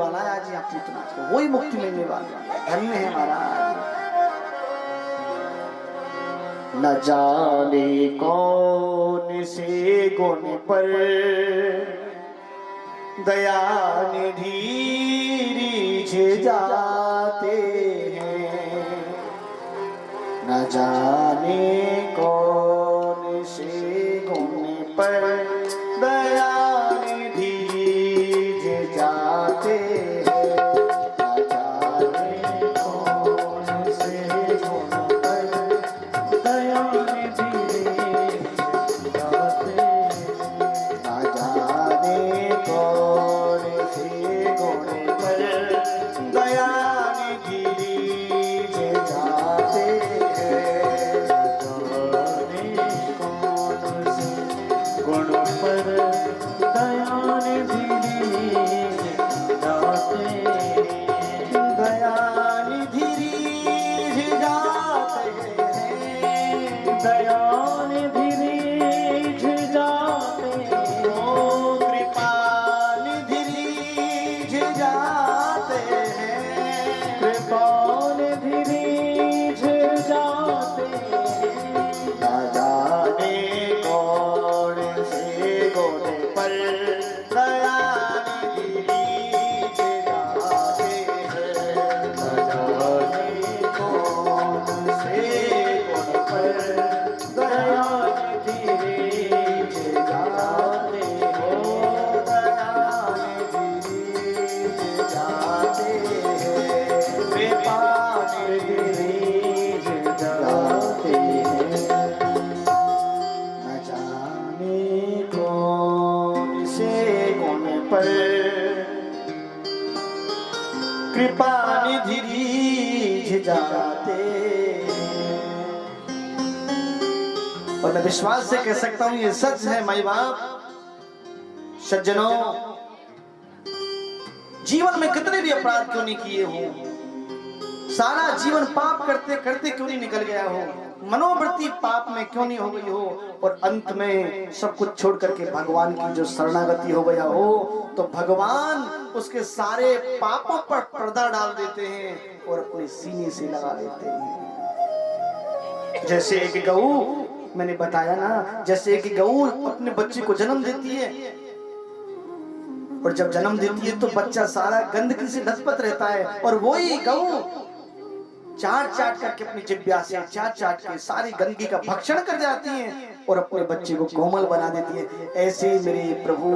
वाला है आज यहाँ पूतनाथ को, वही मुक्ति मिलने वाला है। धन्य है महाराज। न जाने कौन से गुण पर दया निधि रीझ जाते हैं, न जाने कौन से गुण पर दया निधि रीझ जाते हैं, न जाने कौन से गुण पर दया निधि रीझ जाते हैं, न जाने कौन से गुण पर दया निधि रीझ जाते हैं, गुण पर दया निधि जाते, दया निधि जाते हैं, दया निधि जाते हैं, ओ कृपा निधि जाते हैं, कृपा निधि जाते हैं, न जाने कौन से गुण पर दया निधि जाते हैं, न जाने कौन से गुण पर दया निधि जाते हो, दया निधि जाते हैं, कृपा निधि जाते हैं, न जाने कौन से गुण पर कृपा निधि रीझ जाते हैं। और मैं विश्वास से कह सकता हूं ये सच है माई बाप सज्जनों, जीवन में कितने भी अपराध क्यों नहीं किए हो, सारा जीवन पाप करते करते क्यों नहीं निकल गया हो, मनोवृत्ति पाप में क्यों नहीं हो गई हो, और अंत में सब कुछ छोड़ करके भगवान की जो शरणागति हो गया हो, तो भगवान उसके सारे पापों पर पर्दा डाल देते हैं और अपने सीने से लगा देते हैं। जैसे एक गऊ, मैंने बताया ना, जैसे एक गऊ अपने बच्चे को जन्म देती है, और जब जन्म देती है तो बच्चा सारा गंदगी से लथपथ रहता है, और वही गऊ चाट चाट करके अपनी जिह्वा से चाट चाट के सारी गंदगी का भक्षण कर जाती है और अपने बच्चे को कोमल बना देती है। ऐसे मेरे प्रभु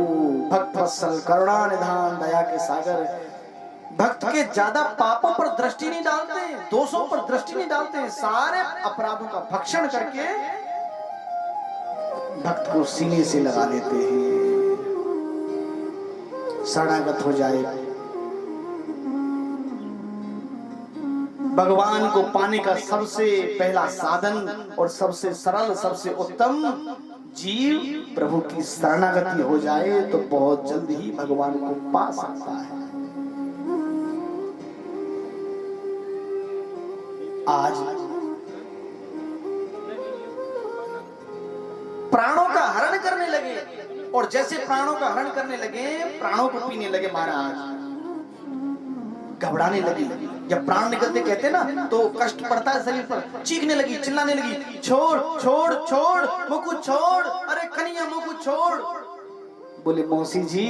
भक्त वत्सल करुणा निधान दया के सागर भक्त के ज्यादा पापों पर दृष्टि नहीं डालते, दोषों पर दृष्टि नहीं डालते, सारे अपराधों का भक्षण करके भक्त को सीने से लगा देते हैं, शरणागत हो जाए। भगवान को पाने का सबसे पहला साधन और सबसे सरल सबसे उत्तम जीव प्रभु की शरणागति हो जाए तो बहुत जल्द ही भगवान को पा सकता है। आज प्राणों का हरण करने लगे, और जैसे प्राणों का हरण करने लगे प्राणों को पीने लगे महाराज, घबराने लगी। जब प्राण निकलते कहते ना तो कष्ट पड़ता है शरीर पर, चीखने लगी, चिल्लाने लगी, छोड़ छोड़ छोड़ मुकु छोड़, अरे कन्हैया मुकु छोड़। बोले मौसी जी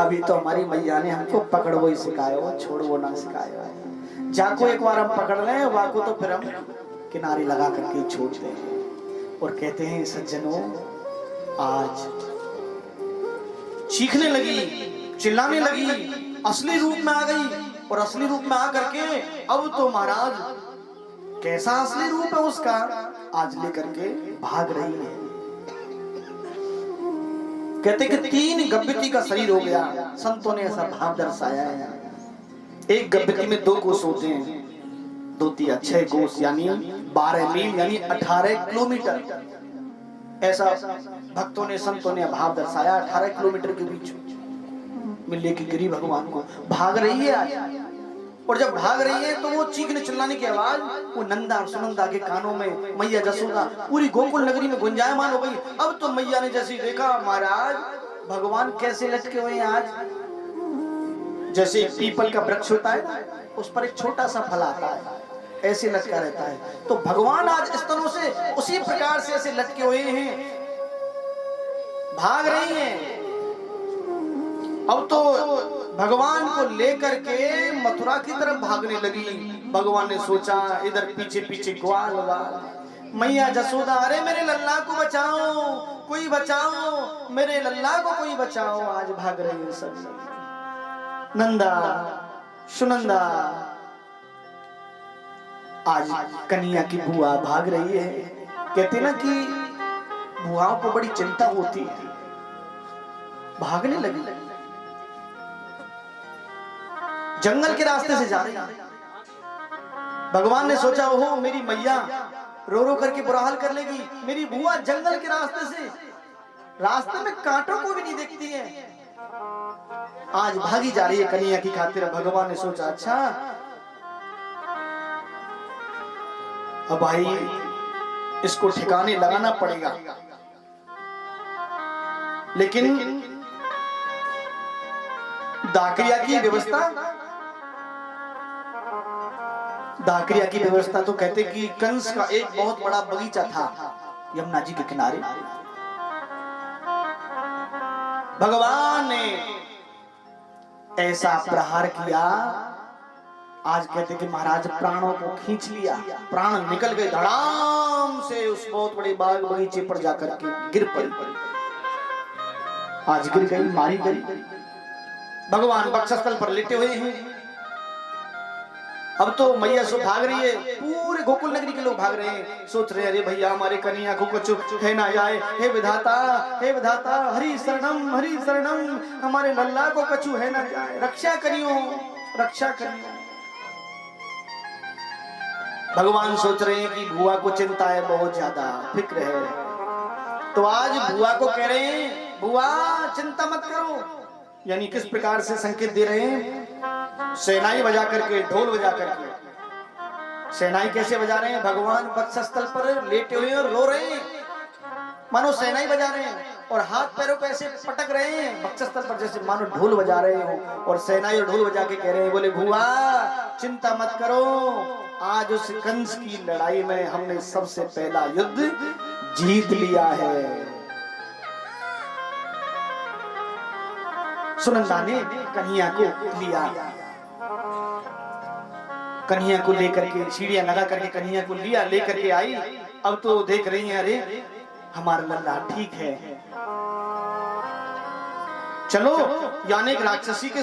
अभी तो हमारी मैया ने हमको पकड़ो ही सिखाया, छोड़ो ना सिखाया, जाको एक बार हम पकड़ लें वाको तो फिर हम किनारे लगा करके छोड़ते हैं। और कहते हैं सज्जनों आज चीखने लगी, चिल्लाने लगी, असली रूप में आ गई, और असली रूप में आकर के अब तो महाराज कैसा असली रूप है उसका, आज लेकर के भाग रही है। कहते कि 3 गब्बती का शरीर हो गया, संतों ने ऐसा भाव दर्शाया है। एक गब्बती में 2 कोस होते हैं, 2 3 6 कोस यानी 12 मील यानी 18 किलोमीटर, ऐसा भक्तों ने संतों ने भाव दर्शाया। 18 किलोमीटर के बीच में लेके गिरी भगवान को, भाग रही है आज। और जब भाग रही है तो वो चीखने चिल्लाने की आवाज वो नंदा और सुनंदा के कानों में, मैया जसोदा पूरी गोकुल नगरी में गुंजायमान हो गई। अब तो मैया ने जैसे देखा महाराज भगवान कैसे लटके हुए हैं आज, जैसे एक पीपल का वृक्ष होता है ना, उस पर एक छोटा सा फल आता है, ऐसे लटका रहता है। तो भगवान आज स्तनों से उसी प्रकार से ऐसे लटके हुए हैं, भाग रही हैं। अब तो भगवान को लेकर के मथुरा की तरफ भागने लगी। भगवान ने सोचा इधर पीछे पीछे ग्वाल वाल, मैया जसोदा, अरे मेरे लल्ला को बचाओ, कोई बचाओ, मेरे लल्ला को कोई बचाओ। आज भाग रहे हैं सब, नंदा सुनंदा, आज कन्हैया की बुआ भाग रही है। कहते ना कि बुआओं को बड़ी चिंता होती है, भागने लगी, जंगल के रास्ते से जा रही। भगवान ने सोचा ओहो मेरी मैया रो रो करके बुरा हाल कर लेगी, मेरी बुआ जंगल के रास्ते से, रास्ते में कांटों को भी नहीं देखती है, आज भागी जा रही है कन्हैया की खातिर। भगवान ने सोचा अच्छा अब भाई इसको ठिकाने लगाना पड़ेगा। लेकिन दाकरिया की व्यवस्था, दाकरिया की व्यवस्था तो कहते कि कंस का एक बहुत बड़ा बगीचा था यमुना जी के किनारे। भगवान ने ऐसा प्रहार किया, आज कहते कि महाराज प्राणों को खींच लिया, प्राण निकल गए, धड़ाम से उस बहुत बड़े बाग बगीचे पर जाकर के गिर पड़ी, आज गिर गई, मारी गई। भगवान वक्षस्थल पर लेटे हुए हैं। अब तो मैया सो भाग रही है, पूरे गोकुल नगरी के लोग भाग रहे हैं, सोच रहे हैं अरे भैया हमारे कन्हैया को कुछ है ना जाए, हे विधाता, हे विधाता, हरि शरणम, हमारे लल्ला को कछु है ना जाए, रक्षा करियो, रक्षा करियो। भगवान सोच रहे हैं कि बुआ को चिंता है, बहुत ज्यादा फिक्र है। तो आज बुआ को कह रहे हैं बुआ चिंता मत करो, यानी किस प्रकार से संकेत दे रहे हैं, सेनाई बजा करके, ढोल बजा करके। सेनाई कैसे बजा रहे हैं, भगवान वक्षस्थल पर लेटे हुए और रो रहे हैं, मानो सेनाई बजा रहे हैं, और हाथ पैरों को ऐसे पटक रहे हैं वक्षस्थल पर जैसे मानो ढोल बजा रहे हो। और सेनाई और ढोल बजा के कह रहे हैं, बोले बुआ चिंता मत करो, आज उस कंस की लड़ाई में हमने सबसे पहला युद्ध जीत लिया है। सुनंदा ने कन्हैया को लिया, कन्हैया को लेकर के सीढ़ियां लगा करके कन्हैया को लिया, लेकर के आई। अब तो देख रही हैं अरे हमारा लल्ला ठीक है, चलो यानी राक्षसी के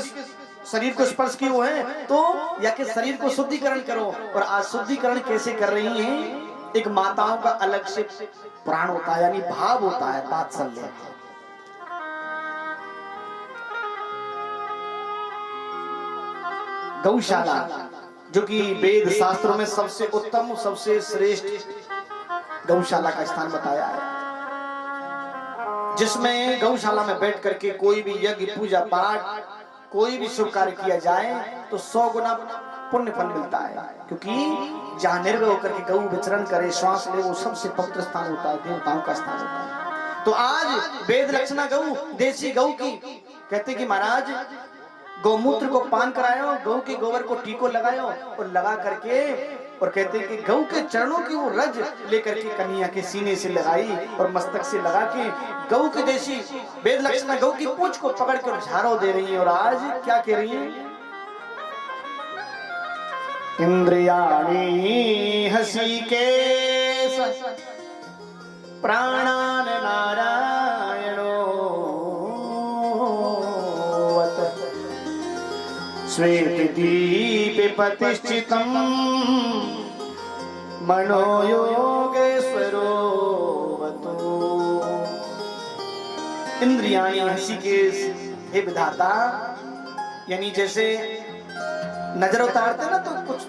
शरीर को स्पर्श किए हुए हैं तो या के शरीर को शुद्धिकरण करो। और आज शुद्धिकरण कैसे कर रही हैं, एक माताओं का अलग से प्राण होता है, यानी भाव होता है, वात्सल्य। गौशाला जो कि वेद शास्त्रों में सबसे उत्तम, सबसे श्रेष्ठ गौशाला का स्थान बताया है, जिसमें गौशाला में बैठ करके कोई भी यज्ञ, पूजा पाठ, कोई भी शुभ कार्य किया जाए तो 100 गुना पुण्य फल मिलता है। क्योंकि जहाँ निर्भय होकर के गौ विचरण करे, श्वास ले, वो सबसे पवित्र स्थान होता है, देवताओं का स्थान होता है। तो आज वेद लक्षणा गौ, देसी गौ की कहते कि महाराज गौमूत्र को पान करायो, गौ के गोबर को टीको लगायो, और लगा करके, और कहते हैं कि गौ के चरणों की वो रज लेकर के कन्हैया के सीने से लगाई और मस्तक से लगा के गौ की देशी वेद लक्षणा गौ की पूंछ को पकड़ कर झाड़ो दे रही है। और आज क्या कह रही है, इंद्रियाणि हसी के प्राणान नारायणो श्वेत दीपे प्रतिष्ठितम् मनो योगेश्वरो वतु। इंद्रियाणि हृषिकेश, हे विधाता, यानी जैसे नजर उतारते ना तो कुछ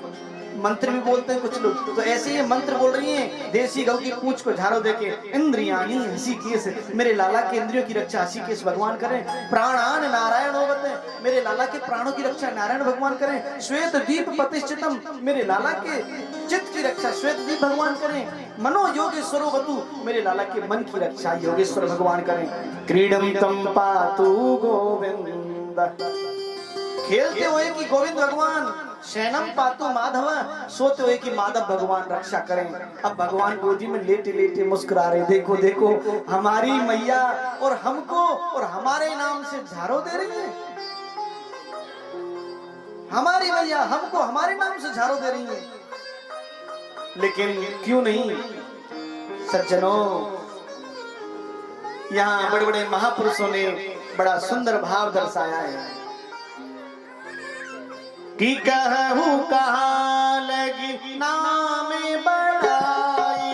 मंत्र भी बोलते हैं कुछ लोग, तो ऐसे ही मंत्र बोल रही हैं देसी गौ की पूंछ को झाड़ो देके। इंद्रियाणि हृषिकेश, मेरे लाला के इंद्रियों की रक्षा हृषिकेश भगवान करें। प्राणान नारायण होवते, मेरे लाला के प्राणों की रक्षा नारायण भगवान करें। श्वेत दीप प्रतिष्ठितम, मेरे लाला के चित्त की रक्षा श्वेत दीप भगवान करें। मनो योगेश्वरो वतु, मेरे लाला के मन की रक्षा योगेश्वर भगवान करें। क्रीडम तम पातु गोविंद, खेलते हुए कि गोविंद भगवान शैनम पातु माधव, सोते हुए कि माधव भगवान रक्षा करें। अब भगवान गोदी में लेटे लेटे मुस्कुरा रहे, देखो देखो हमारी मैया और हमको और हमारे नाम से झाड़ू दे रही है। हमारी मैया हमको हमारे नाम से झाड़ू दे रही है। लेकिन क्यों नहीं सज्जनों, यहाँ बड़े बड़े महापुरुषों ने बड़ा सुंदर भाव दर्शाया है कि कहूँ कहाँ लगी नाम बड़ाई,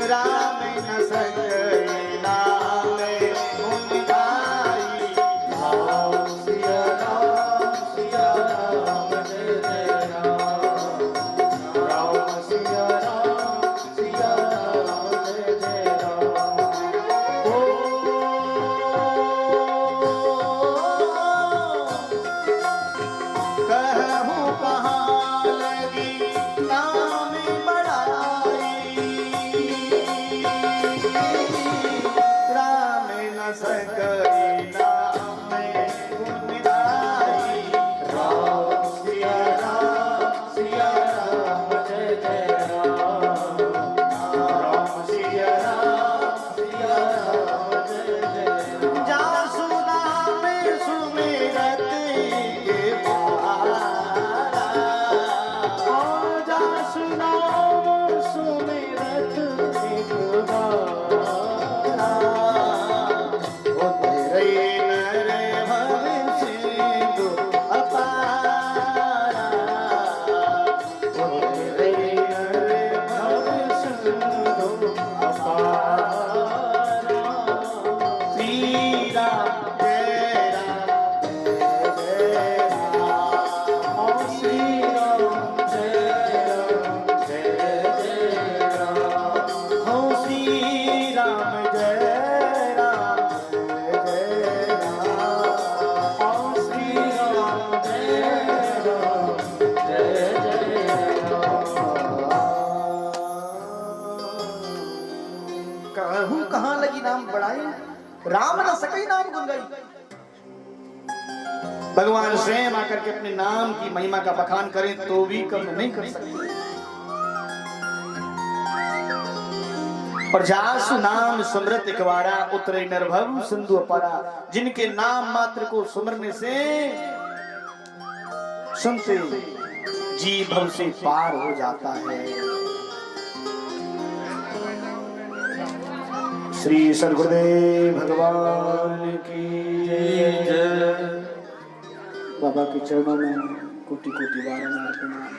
राम न सके नाम उनकाई। राम सिया राम जय जय राम, राम सिया राम जय जय राम। कहूँ कहाँ लगी नाम बड़ाई, राम न सकई नाम गुनगाई। राम सिया राम जय जय राम, राम सिया राम जय जय राम। जासु नाम सुमिरत के पारा, जासु नाम सुमिरत के पारा। ओ तेरे नर भव सिंधु अपारा, ओ तेरे नर भव सिंधु अपारा। श्री राम जय राम जय राम, ओ श्री राम जय राम, ओ श्री राम जय राम जय राम, ओ श्री राम जय राम। कहूँ कहाँ लगी नाम बढ़ाई, राम न सकई नाम गुन गई। भगवान स्वयं आकर के अपने नाम की महिमा का बखान करें तो भी कम नहीं कर सकते। और जासु नाम सुमरत इकवारा, उतरे नरभव सिंधु अपारा। जिनके नाम मात्र को सुमरने से सुनते जी भव से पार हो जाता है। श्री सद्गुरुदेव भगवान की जय। बाबा के चरणों में कोटि कोटि बार प्रणाम।